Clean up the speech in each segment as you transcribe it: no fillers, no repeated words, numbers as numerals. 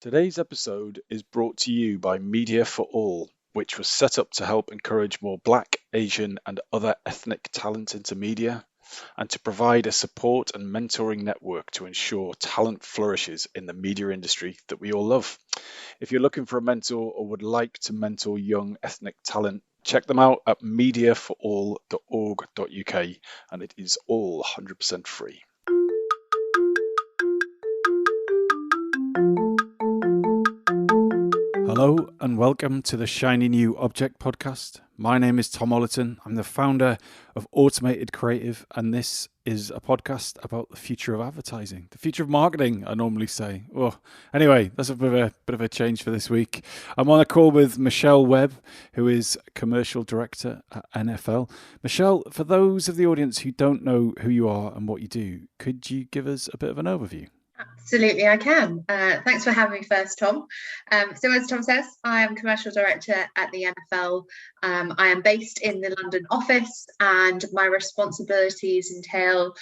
Today's episode is brought to you by Media for All, which was set up to help encourage more Black, Asian, and other ethnic talent into media, and to provide a support and mentoring network to ensure talent flourishes in the media industry that we all love. If you're looking for a mentor or would like to mentor young ethnic talent, check them out at mediaforall.org.uk, and it is all 100% free. Hello and welcome to the Shiny New Object podcast. My name is Tom Ollerton. I'm the founder of Automated Creative, and this is a podcast about the future of advertising, the future of marketing, I normally say. Well, anyway, that's a bit of a change for this week. I'm on a call with Michelle Webb, who is commercial director at NFL. Michelle, for those of the audience who don't know who you are and what you do, could you give us a bit of an overview? Absolutely, I can. Thanks for having me first, Tom. So as Tom says, I am commercial director at the NFL. I am based in the London office, and my responsibilities entail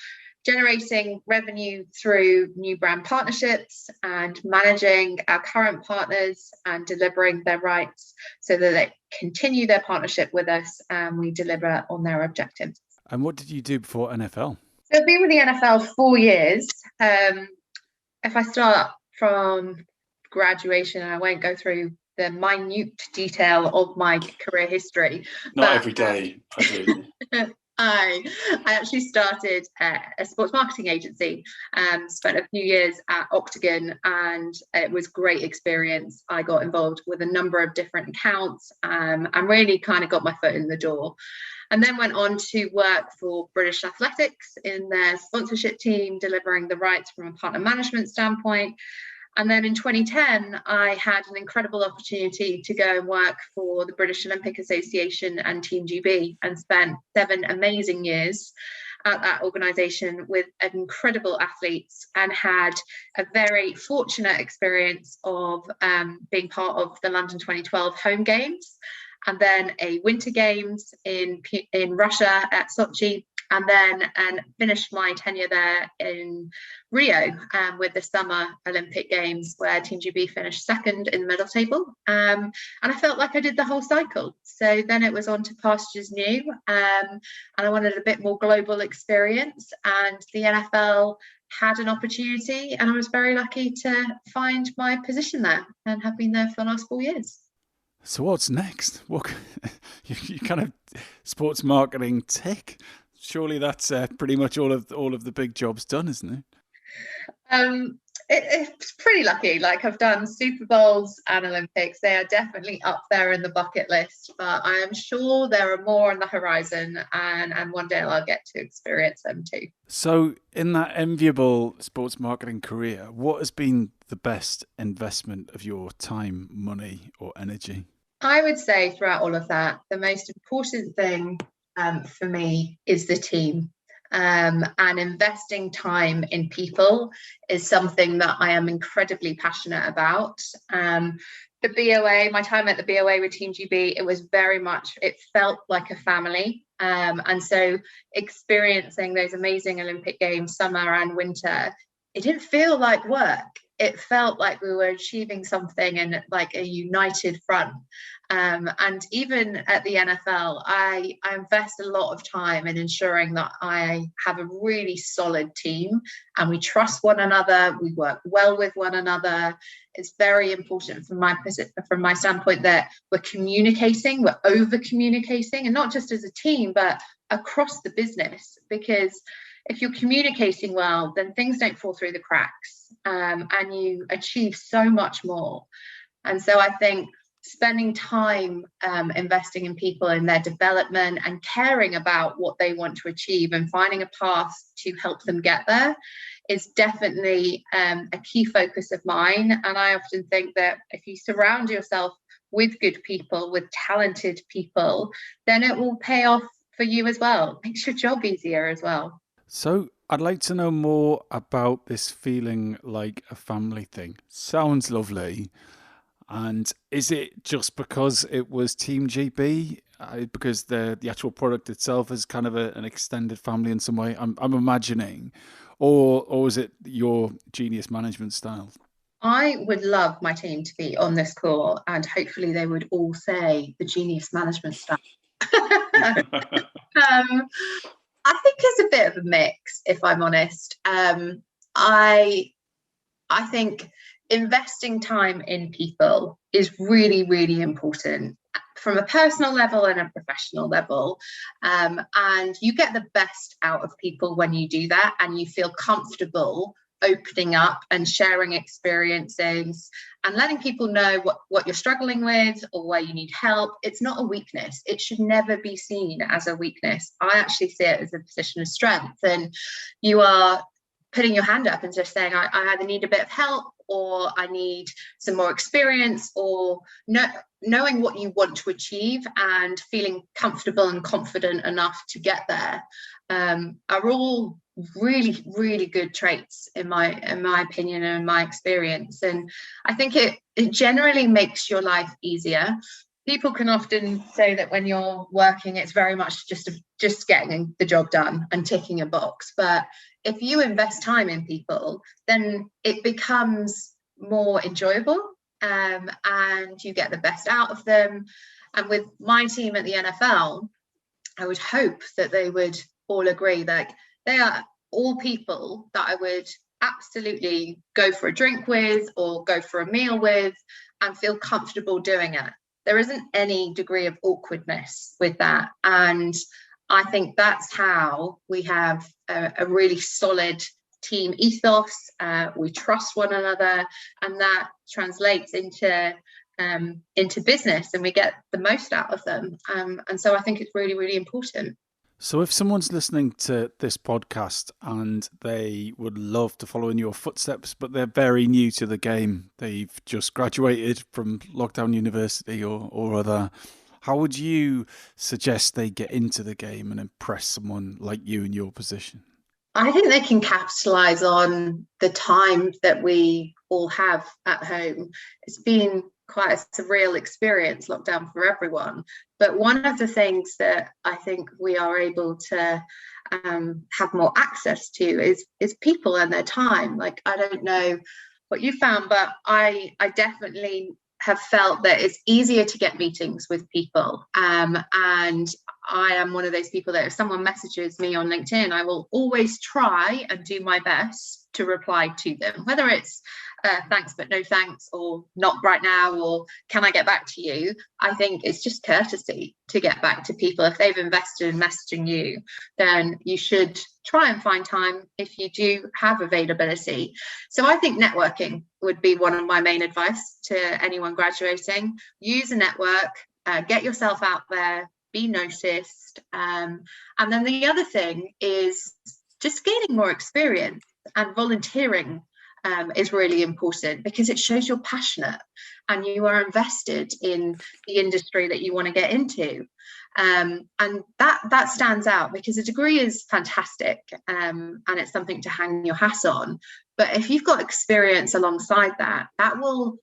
generating revenue through new brand partnerships and managing our current partners and delivering their rights so that they continue their partnership with us and we deliver on their objectives. And what did you do before NFL? So I've been with the NFL 4 years. If I start from graduation, and I won't go through the minute detail of my career history. Not every day, I do. I actually started a sports marketing agency, spent a few years at Octagon, and it was great experience. I got involved with a number of different accounts and really kind of got my foot in the door. And then went on to work for British Athletics in their sponsorship team, delivering the rights from a partner management standpoint. And then in 2010, I had an incredible opportunity to go and work for the British Olympic Association and Team GB, and spent 7 amazing years at that organisation with incredible athletes, and had a very fortunate experience of being part of the London 2012 home games, and then a winter games in Russia at Sochi, and then finished my tenure there in Rio with the Summer Olympic Games, where Team GB finished second in the medal table. And I felt like I did the whole cycle. So then it was on to pastures new, and I wanted a bit more global experience, and the NFL had an opportunity, and I was very lucky to find my position there and have been there for the last 4 years. So what's next? What you kind of sports marketing tech? Surely that's pretty much all of the big jobs done, isn't it? It's pretty lucky. Like, I've done Super Bowls and Olympics. They are definitely up there in the bucket list, but I am sure there are more on the horizon, and one day I'll get to experience them too. So in that enviable sports marketing career, what has been the best investment of your time, money, or energy? I would say throughout all of that, the most important thing for me is the team. And investing time in people is something that I am incredibly passionate about. The BOA, my time at the BOA with Team GB, it felt like a family. And so experiencing those amazing Olympic Games, summer and winter, it didn't feel like work. It felt like we were achieving something in like a united front. And even at the NFL, I invest a lot of time in ensuring that I have a really solid team, and we trust one another. We work well with one another. It's very important from my standpoint that we're communicating, we're over communicating, and not just as a team, but across the business, because if you're communicating well, then things don't fall through the cracks, and you achieve so much more. And so I think spending time investing in people, in their development, and caring about what they want to achieve and finding a path to help them get there is definitely a key focus of mine. And I often think that if you surround yourself with good people, with talented people, then it will pay off for you as well. It makes your job easier as well. So I'd like to know more about this feeling like a family thing. Sounds lovely. And is it just because it was Team GB? Because the actual product itself is kind of an extended family in some way, I'm imagining. Or is it your genius management style? I would love my team to be on this call, and hopefully they would all say the genius management style. I think it's a bit of a mix, if I'm honest. I I think investing time in people is really, really important from a personal level and a professional level. And you get the best out of people when you do that and you feel comfortable opening up and sharing experiences and letting people know what you're struggling with or where you need help. It's not a weakness. It should never be seen as a weakness. I actually see it as a position of strength. And you are putting your hand up and just saying, I either need a bit of help or I need some more experience, or knowing what you want to achieve and feeling comfortable and confident enough to get there are all really, really good traits in my opinion and in my experience. And I think it generally makes your life easier. People can often say that when you're working, it's very much just getting the job done and ticking a box. But if you invest time in people, then it becomes more enjoyable, and you get the best out of them. And with my team at the NFL, I would hope that they would all agree that they are all people that I would absolutely go for a drink with or go for a meal with and feel comfortable doing it. There isn't any degree of awkwardness with that. And I think that's how we have a really solid team ethos. We trust one another, and that translates into business, and we get the most out of them. And so I think it's really, really important. So if someone's listening to this podcast and they would love to follow in your footsteps, but they're very new to the game, they've just graduated from Lockdown University or other, how would you suggest they get into the game and impress someone like you in your position? I think they can capitalize on the time that we all have at home. It's been quite a surreal experience, lockdown for everyone. But one of the things that I think we are able to have more access to is people and their time. Like, I don't know what you found, but I definitely have felt that it's easier to get meetings with people. And I am one of those people that if someone messages me on LinkedIn, I will always try and do my best to reply to them, whether it's thanks but no thanks, or not right now, or can I get back to you. I think it's just courtesy to get back to people. If they've invested in messaging you, then you should try and find time if you do have availability. So I think networking would be one of my main advice to anyone graduating. Use a network, get yourself out there, be noticed. And then the other thing is just gaining more experience, and volunteering is really important because it shows you're passionate and you are invested in the industry that you want to get into. And that stands out because a degree is fantastic, and it's something to hang your hat on. But if you've got experience alongside that, that will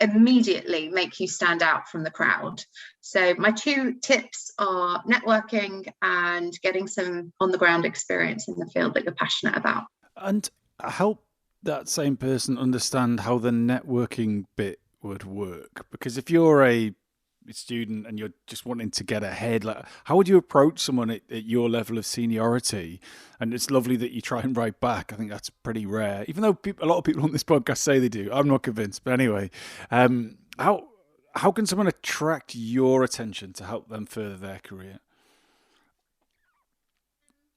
immediately make you stand out from the crowd. So my two tips are networking and getting some on the ground experience in the field that you're passionate about. And help that same person understand how the networking bit would work. Because if you're a student and you're just wanting to get ahead, like, how would you approach someone at your level of seniority? And it's lovely that you try and write back. I think that's pretty rare, even though a lot of people on this podcast say they do. I'm not convinced, but anyway, how can someone attract your attention to help them further their career?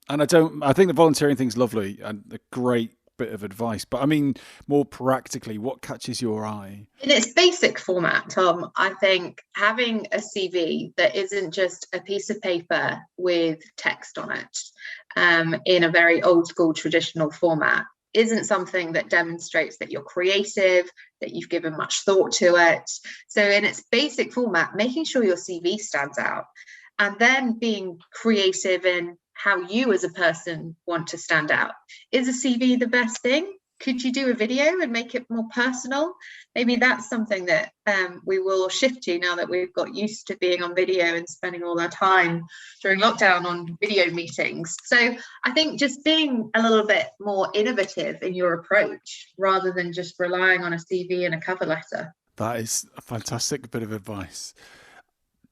And I think the volunteering thing's lovely and a great bit of advice, but I mean, more practically, what catches your eye? In its basic format, Tom, I think having a CV that isn't just a piece of paper with text on it, in a very old school traditional format, isn't something that demonstrates that you're creative, that you've given much thought to it. So in its basic format, making sure your CV stands out, and then being creative in how you as a person want to stand out. Is a CV the best thing? could you do a video and make it more personal? Maybe that's something that we will shift to now that we've got used to being on video and spending all our time during lockdown on video meetings. So I think just being a little bit more innovative in your approach rather than just relying on a CV and a cover letter. That is a fantastic bit of advice.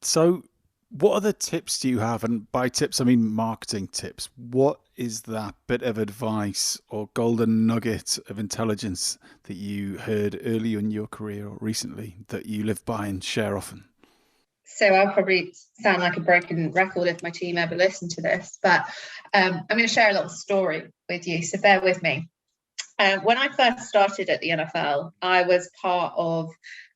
So what other tips do you have? And by tips, I mean marketing tips. What is that bit of advice or golden nugget of intelligence that you heard early in your career or recently that you live by and share often? So I'll probably sound like a broken record if my team ever listen to this, but I'm going to share a little story with you, so bear with me. When I first started at the NFL, I was part of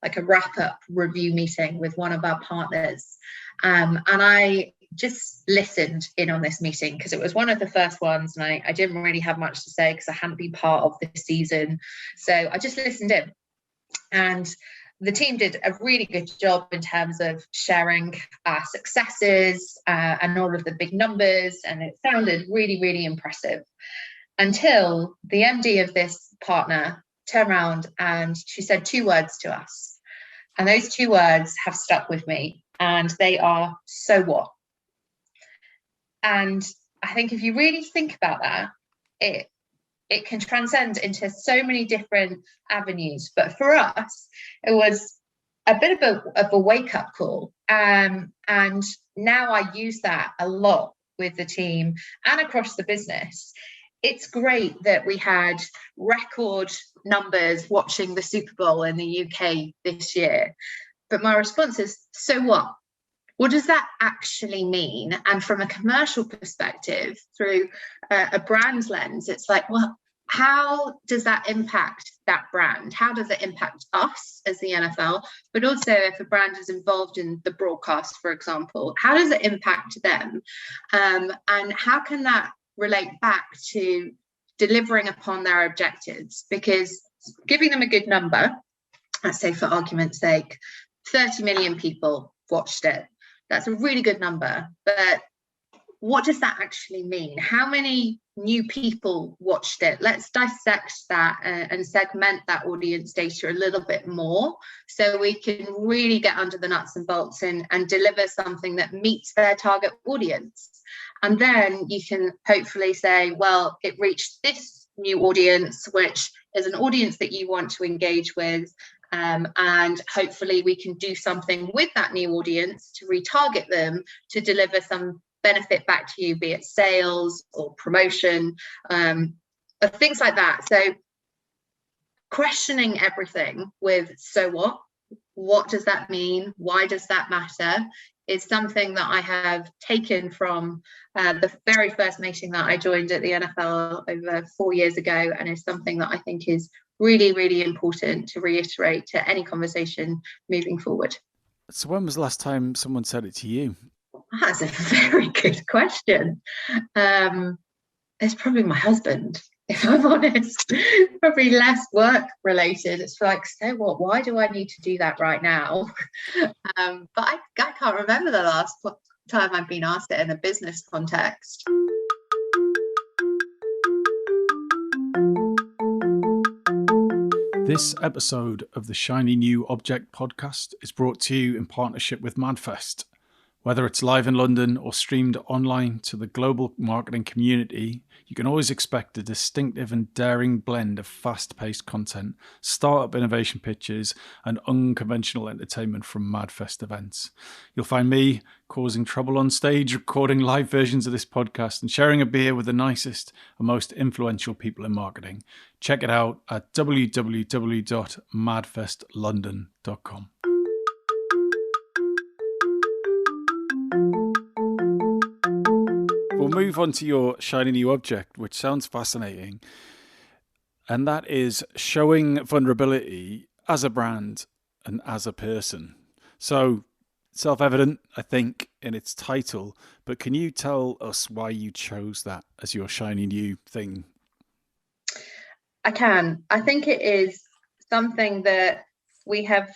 like a wrap-up review meeting with one of our partners. And I just listened in on this meeting because it was one of the first ones, and I didn't really have much to say because I hadn't been part of this season. So I just listened in. And the team did a really good job in terms of sharing our successes and all of the big numbers. And it sounded really, really impressive. Until the MD of this partner turned around and she said 2 words to us. And those 2 words have stuck with me, and they are, so what? And I think if you really think about that, it can transcend into so many different avenues. But for us, it was a bit of a wake-up call. And now I use that a lot with the team and across the business. It's great that we had record numbers watching the Super Bowl in the UK this year. But my response is, so what? What does that actually mean? And from a commercial perspective, through a brand lens, it's like, well, how does that impact that brand? How does it impact us as the NFL? But also if a brand is involved in the broadcast, for example, how does it impact them? And how can that relate back to delivering upon their objectives? Because giving them a good number, let's say for argument's sake, 30 million people watched it. That's a really good number, but what does that actually mean? How many new people watched it? Let's dissect that and segment that audience data a little bit more so we can really get under the nuts and bolts and deliver something that meets their target audience. And then you can hopefully say, well, it reached this new audience, which is an audience that you want to engage with. And hopefully we can do something with that new audience to retarget them to deliver some benefit back to you, be it sales or promotion, things like that. So questioning everything with, so what? What does that mean? Why does that matter? Is something that I have taken from the very first meeting that I joined at the NFL over 4 years ago, and is something that I think is really, really important to reiterate to any conversation moving forward. So when was the last time someone said it to you? That's a very good question. It's probably my husband, if I'm honest. Probably less work related. It's like, so what? Why do I need to do that right now? But I can't remember the last time I've been asked it in a business context. This episode of the Shiny New Object podcast is brought to you in partnership with MadFest. Whether it's live in London or streamed online to the global marketing community, you can always expect a distinctive and daring blend of fast-paced content, startup innovation pitches, and unconventional entertainment from MadFest events. You'll find me causing trouble on stage, recording live versions of this podcast, and sharing a beer with the nicest and most influential people in marketing. Check it out at www.madfestlondon.com. We'll move on to your shiny new object, which sounds fascinating. And that is showing vulnerability as a brand and as a person. So self-evident, I think, in its title, but can you tell us why you chose that as your shiny new thing? I can. I think it is something that we have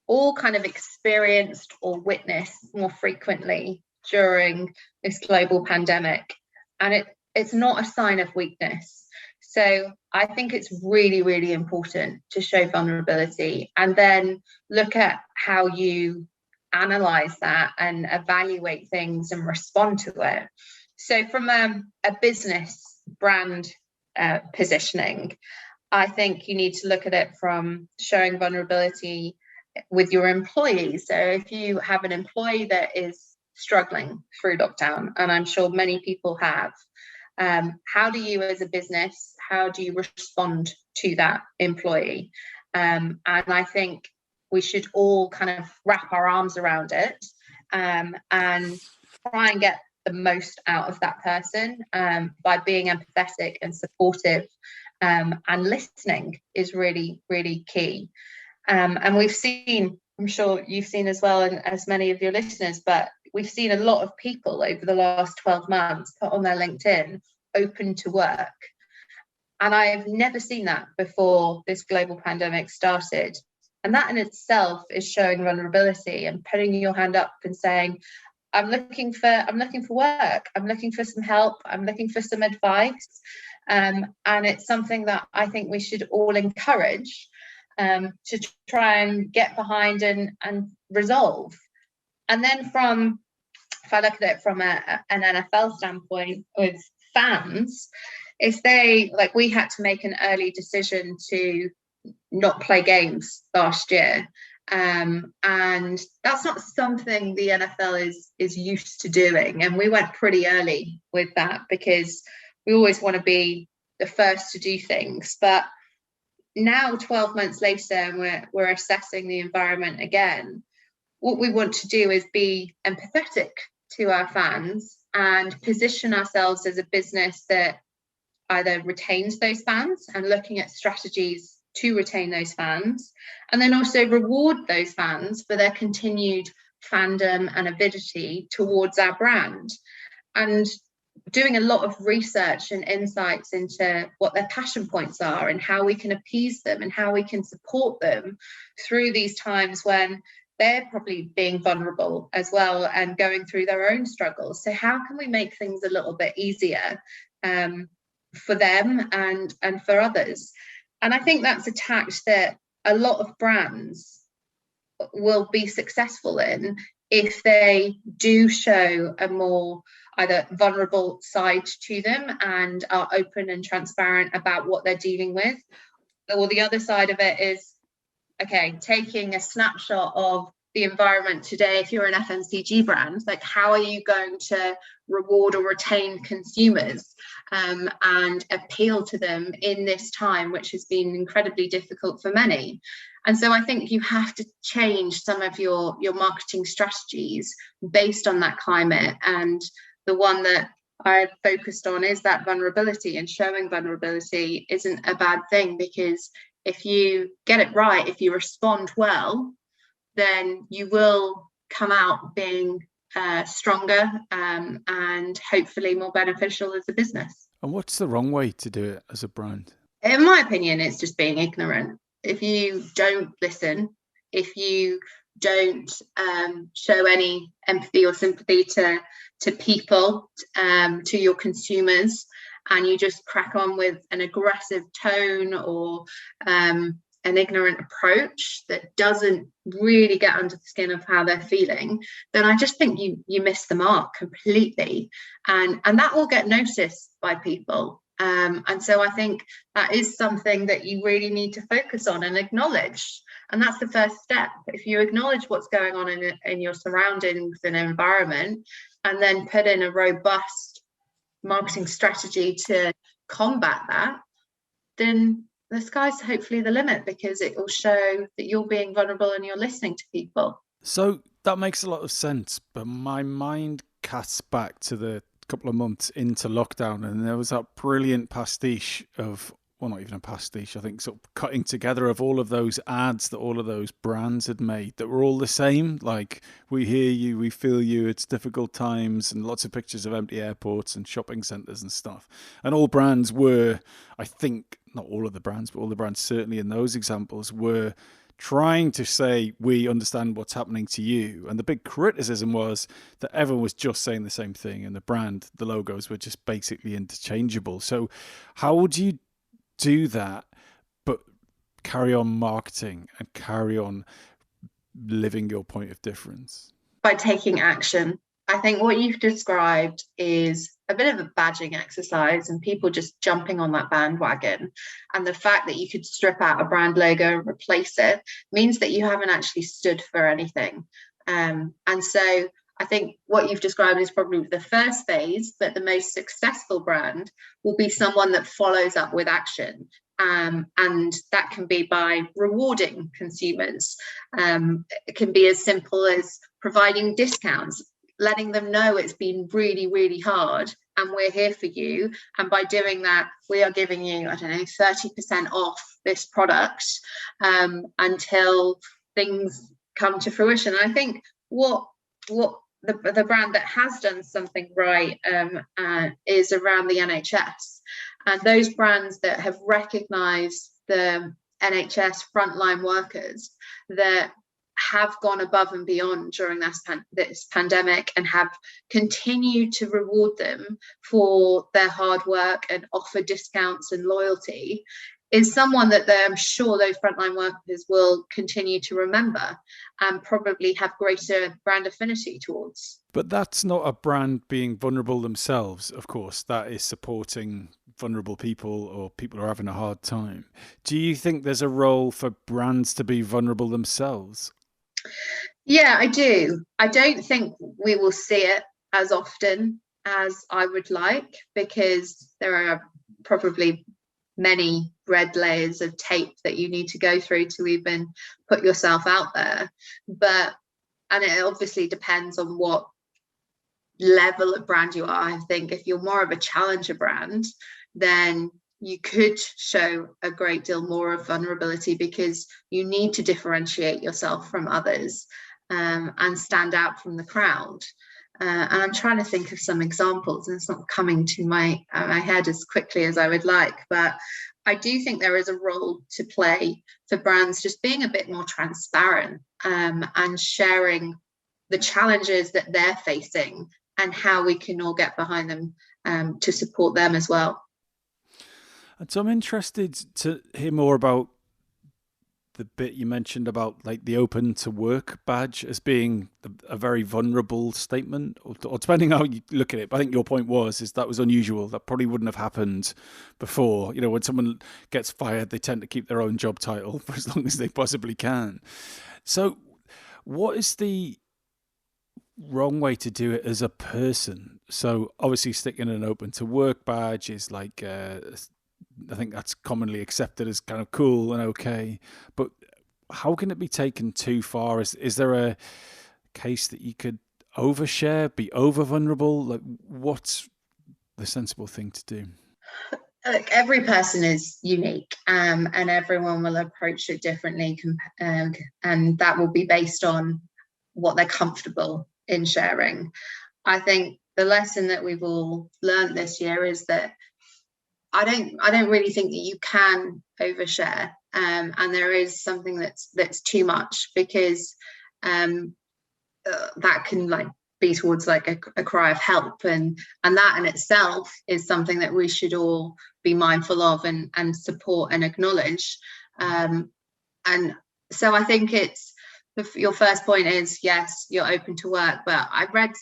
all kind of experienced or witnessed more frequently during this global pandemic, and it's not a sign of weakness. So I think it's really, really important to show vulnerability and then look at how you analyze that and evaluate things and respond to it. So from a business brand positioning, I think you need to look at it from showing vulnerability with your employees. So if you have an employee that is struggling through lockdown, and I'm sure many people have, how do you as a business, how do you respond to that employee? And I think we should all kind of wrap our arms around it and try and get the most out of that person by being empathetic and supportive, and listening is really, really key. And we've seen, I'm sure you've seen as well, and as many of your listeners, but we've seen a lot of people over the last 12 months put on their LinkedIn, open to work. And I've never seen that before this global pandemic started. And that in itself is showing vulnerability and putting your hand up and saying, I'm looking for work. I'm looking for some help. I'm looking for some advice. And it's something that I think we should all encourage to try and get behind and resolve. And then if I look at it from an NFL standpoint with fans, if we had to make an early decision to not play games last year. And that's not something the NFL is used to doing. And we went pretty early with that because we always want to be the first to do things. But now, 12 months later, and we're assessing the environment again, what we want to do is be empathetic to our fans and position ourselves as a business that either retains those fans and looking at strategies to retain those fans, and then also reward those fans for their continued fandom and avidity towards our brand, and doing a lot of research and insights into what their passion points are and how we can appease them and how we can support them through these times when they're probably being vulnerable as well and going through their own struggles. So how can we make things a little bit easier for them and for others? And I think that's a tact that a lot of brands will be successful in if they do show a more either vulnerable side to them and are open and transparent about what they're dealing with. Or the other side of it is, okay, taking a snapshot of the environment today. If you're an FMCG brand, like how are you going to reward or retain consumers and appeal to them in this time, which has been incredibly difficult for many? And so I think you have to change some of your marketing strategies based on that climate. And the one that I focused on is that vulnerability, and showing vulnerability isn't a bad thing, because if you get it right, if you respond well, then you will come out being stronger and hopefully more beneficial as a business. And what's the wrong way to do it as a brand? In my opinion, it's just being ignorant. If you don't listen, if you don't show any empathy or sympathy to people, to your consumers, and you just crack on with an aggressive tone or an ignorant approach that doesn't really get under the skin of how they're feeling, then I just think you miss the mark completely, and that will get noticed by people. And so I think that is something that you really need to focus on and acknowledge. And that's the first step. If you acknowledge what's going on in your surroundings and environment, and then put in a robust marketing strategy to combat that, then the sky's hopefully the limit, because it will show that you're being vulnerable and you're listening to people. So that makes a lot of sense, but my mind casts back to the couple of months into lockdown, and there was that brilliant pastiche of, well, not even a pastiche, I think sort of cutting together of all of those ads that all of those brands had made that were all the same, like, we hear you, we feel you, it's difficult times, and lots of pictures of empty airports and shopping centres and stuff. And all brands were, I think, not all of the brands, but all the brands certainly in those examples were trying to say, we understand what's happening to you. And the big criticism was that everyone was just saying the same thing, and the brand, the logos were just basically interchangeable. So how would you do that, but carry on marketing and carry on living your point of difference? By taking action. I think what you've described is a bit of a badging exercise and people just jumping on that bandwagon. And the fact that you could strip out a brand logo and replace it means that you haven't actually stood for anything. And so I think what you've described is probably the first phase, but the most successful brand will be someone that follows up with action. And that can be by rewarding consumers. It can be as simple as providing discounts, letting them know it's been really, really hard and we're here for you. And by doing that, we are giving you, 30% off this product until things come to fruition. And I think what the brand that has done something right is around the NHS. And those brands that have recognised the NHS frontline workers that have gone above and beyond during this pandemic and have continued to reward them for their hard work and offer discounts and loyalty is someone that I'm sure those frontline workers will continue to remember and probably have greater brand affinity towards. But that's not a brand being vulnerable themselves, of course. That is supporting vulnerable people or people who are having a hard time. Do you think there's a role for brands to be vulnerable themselves? Yeah, I do. I don't think we will see it as often as I would like, because there are probably many red layers of tape that you need to go through to even put yourself out there. And it obviously depends on what level of brand you are. I think if you're more of a challenger brand, then you could show a great deal more of vulnerability because you need to differentiate yourself from others and stand out from the crowd. And I'm trying to think of some examples, and it's not coming to my head as quickly as I would like, but I do think there is a role to play for brands just being a bit more transparent and sharing the challenges that they're facing and how we can all get behind them to support them as well. And so I'm interested to hear more about the bit you mentioned about like the open to work badge as being a very vulnerable statement, or depending how you look at it. But I think your point is that was unusual. That probably wouldn't have happened before. You know, when someone gets fired, they tend to keep their own job title for as long as they possibly can. So what is the wrong way to do it as a person? So obviously sticking an open to work badge is like I think that's commonly accepted as kind of cool and okay, but how can it be taken too far? Is there a case that you could overshare, be over vulnerable? Like, what's the sensible thing to do? Look, every person is unique, and everyone will approach it differently, and that will be based on what they're comfortable in sharing. I think the lesson that we've all learned this year is that I don't really think that you can overshare, and there is something that's too much, because that can like be towards like a cry of help, and that in itself is something that we should all be mindful of and support and acknowledge. And so I think your first point is, yes, you're open to work, but I read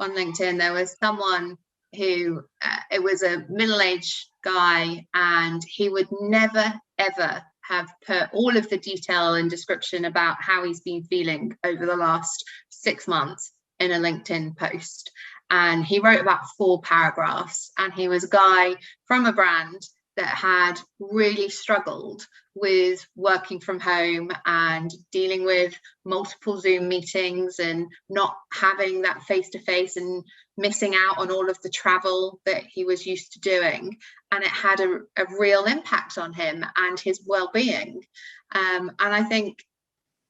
on LinkedIn there was someone who it was a middle-aged guy, and he would never ever have put all of the detail and description about how he's been feeling over the last 6 months in a LinkedIn post. And he wrote about 4 paragraphs, and he was a guy from a brand that had really struggled with working from home and dealing with multiple Zoom meetings and not having that face-to-face and missing out on all of the travel that he was used to doing. And it had a real impact on him and his well-being. And I think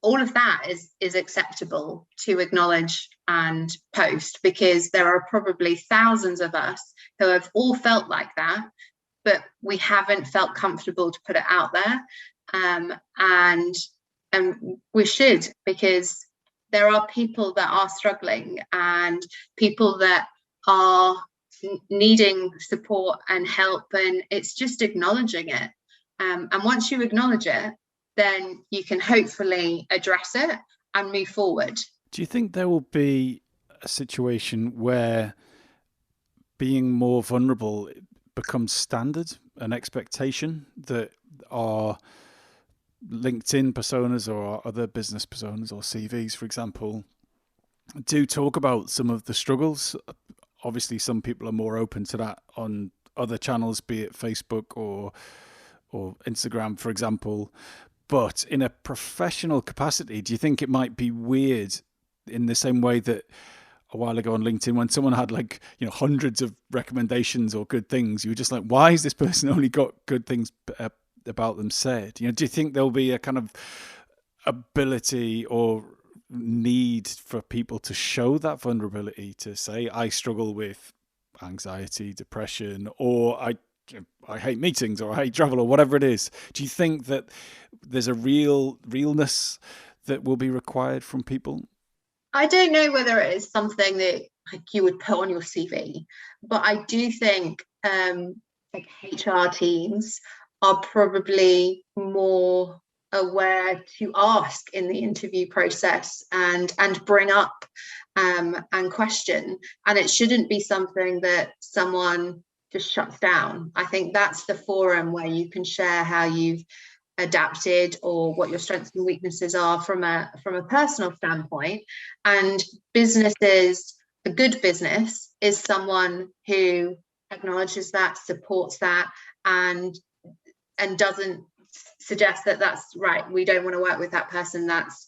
all of that is acceptable to acknowledge and post, because there are probably thousands of us who have all felt like that, but we haven't felt comfortable to put it out there. And we should, because there are people that are struggling and people that are needing support and help, and it's just acknowledging it. And once you acknowledge it, then you can hopefully address it and move forward. Do you think there will be a situation where being more vulnerable becomes standard, an expectation that our LinkedIn personas or our other business personas or CVs, for example, do talk about some of the struggles? Obviously, some people are more open to that on other channels, be it Facebook or Instagram, for example. But in a professional capacity, do you think it might be weird in the same way that a while ago on LinkedIn, when someone had hundreds of recommendations or good things, you were just like, why has this person only got good things about them said? Do you think there'll be a kind of ability or need for people to show that vulnerability, to say, I struggle with anxiety, depression, or I hate meetings, or I hate travel, or whatever it is? Do you think that there's a realness that will be required from people? I don't know whether it is something that you would put on your CV, but I do think HR teams are probably more aware to ask in the interview process and bring up and question. And it shouldn't be something that someone just shuts down. I think that's the forum where you can share how you've adapted or what your strengths and weaknesses are from a personal standpoint. And businesses, a good business is someone who acknowledges that, supports that, and doesn't suggest that that's right, we don't want to work with that person,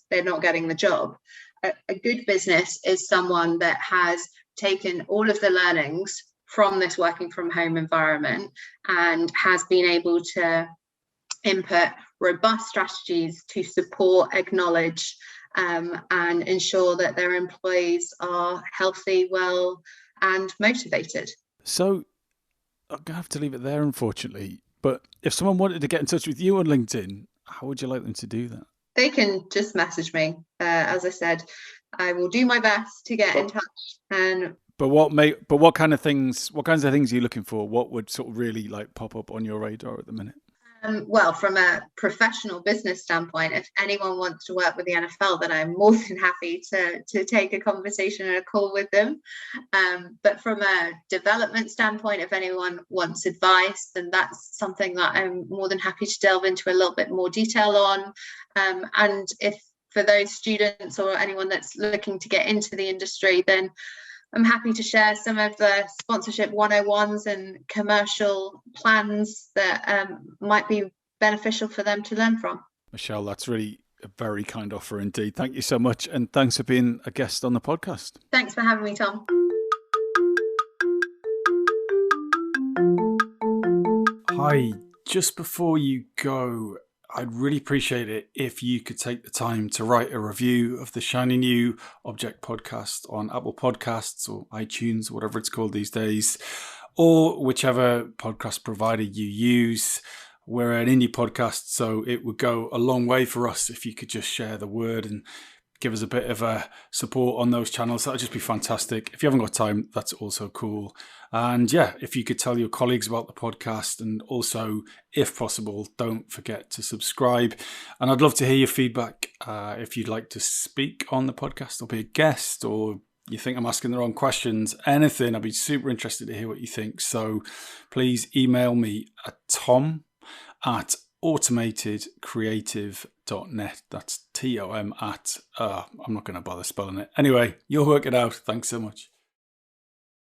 they're not getting the job. A good business is someone that has taken all of the learnings from this working from home environment and has been able to input robust strategies to support, acknowledge, and ensure that their employees are healthy, well, and motivated. So I'm going to have to leave it there, unfortunately. But if someone wanted to get in touch with you on LinkedIn, how would you like them to do that? They can just message me. As I said, I will do my best to get in touch. But what kinds of things are you looking for? What would sort of really pop up on your radar at the minute? Well, from a professional business standpoint, if anyone wants to work with the NFL, then I'm more than happy to take a conversation and a call with them. But from a development standpoint, if anyone wants advice, then that's something that I'm more than happy to delve into a little bit more detail on. And if for those students or anyone that's looking to get into the industry, then I'm happy to share some of the sponsorship 101s and commercial plans that might be beneficial for them to learn from. Michelle, that's really a very kind offer indeed. Thank you so much. And thanks for being a guest on the podcast. Thanks for having me, Tom. Hi, just before you go, I'd really appreciate it if you could take the time to write a review of the Shiny New Object podcast on Apple Podcasts or iTunes, whatever it's called these days, or whichever podcast provider you use. We're an indie podcast, so it would go a long way for us if you could just share the word and give us a bit of a support on those channels. That would just be fantastic. If you haven't got time, that's also cool. And yeah, if you could tell your colleagues about the podcast, and also, if possible, don't forget to subscribe. And I'd love to hear your feedback. If you'd like to speak on the podcast or be a guest, or you think I'm asking the wrong questions, anything, I'd be super interested to hear what you think. So please email me at tom@automatedcreative.net. That's TOM at, I'm not going to bother spelling it. Anyway, you'll work it out. Thanks so much.